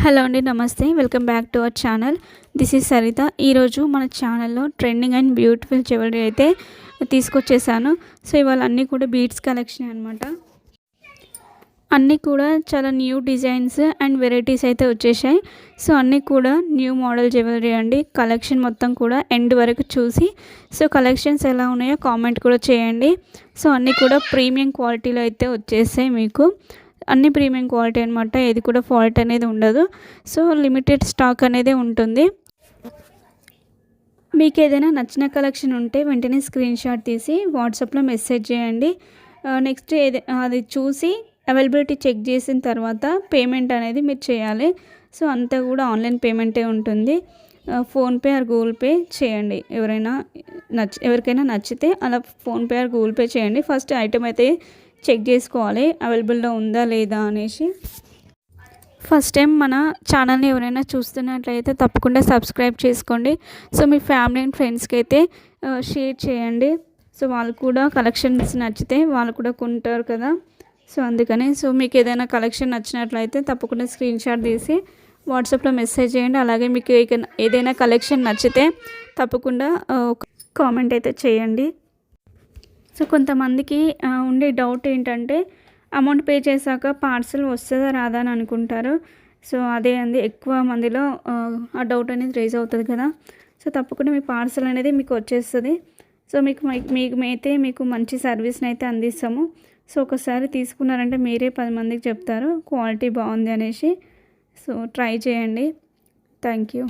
Hello అండి. నమస్తే. Welcome back to our channel. This is Saritha. ఈరోజు మన ఛానల్‌లో ట్రెండింగ్ అండ్ బ్యూటిఫుల్ జ్యువెలరీ అయితే తీసుకొచ్చేసాను. సో, ఇవాళ అన్నీ కూడా బీడ్స్ కలెక్షనే అనమాట. అన్నీ కూడా చాలా న్యూ డిజైన్స్ అండ్ వెరైటీస్ అయితే వచ్చేసాయి. సో, అన్నీ కూడా న్యూ మోడల్ జ్యువెలరీ అండి. కలెక్షన్ మొత్తం కూడా ఎండ్ వరకు చూసి సో, కలెక్షన్స్ ఎలా ఉన్నాయో కామెంట్ కూడా చేయండి. సో, అన్నీ కూడా ప్రీమియం క్వాలిటీలో అయితే వచ్చేసాయి మీకు. అన్ని ప్రీమియం క్వాలిటీ అనమాట. ఏది కూడా ఫాల్ట్ అనేది ఉండదు. సో, లిమిటెడ్ స్టాక్ అనేది ఉంటుంది. మీకు ఏదైనా నచ్చిన కలెక్షన్ ఉంటే వెంటనే స్క్రీన్ షాట్ తీసి వాట్సాప్లో మెసేజ్ చేయండి. నెక్స్ట్ అది చూసి అవైలబిలిటీ చెక్ చేసిన తర్వాత పేమెంట్ అనేది మీరు చేయాలి. సో, అంతా కూడా ఆన్లైన్ పేమెంటే ఉంటుంది. ఫోన్పే ఆర్ గూగుల్ పే చేయండి. ఎవరికైనా నచ్చితే అలా ఫోన్పే ఆర్ గూగుల్ పే చేయండి. ఫస్ట్ ఐటెం అయితే చెక్ చేసుకోవాలి అవైలబుల్గా ఉందా లేదా అనేసి. ఫస్ట్ టైం మన ఛానల్ని ఎవరైనా చూస్తున్నట్లయితే తప్పకుండా సబ్స్క్రైబ్ చేసుకోండి. సో, మీ ఫ్యామిలీ అండ్ ఫ్రెండ్స్కి అయితే షేర్ చేయండి. సో, వాళ్ళు కూడా కలెక్షన్స్ నచ్చితే వాళ్ళు కూడా కొంటారు కదా. సో, అందుకని మీకు ఏదైనా కలెక్షన్ నచ్చినట్లయితే తప్పకుండా స్క్రీన్ షాట్ తీసి వాట్సాప్లో మెసేజ్ చేయండి. అలాగే మీకు ఏదైనా కలెక్షన్ నచ్చితే తప్పకుండా కామెంట్ అయితే చేయండి. సో, కొంతమందికి ఉండే డౌట్ ఏంటంటే అమౌంట్ పే చేశాక పార్సల్ వస్తుందా రాదా అని అనుకుంటారు. సో, అదే అండి ఎక్కువ మందిలో ఆ డౌట్ అనేది రైజ్ అవుతుంది కదా. సో, తప్పకుండా మీ పార్సల్ అనేది మీకు వచ్చేస్తుంది. సో, మీకు మంచి సర్వీస్ని అయితే అందిస్తాము. సో, ఒకసారి తీసుకున్నారంటే మీరే 10 మందికి చెప్తారు క్వాలిటీ బాగుంది అనేసి. సో, ట్రై చేయండి. Thank you.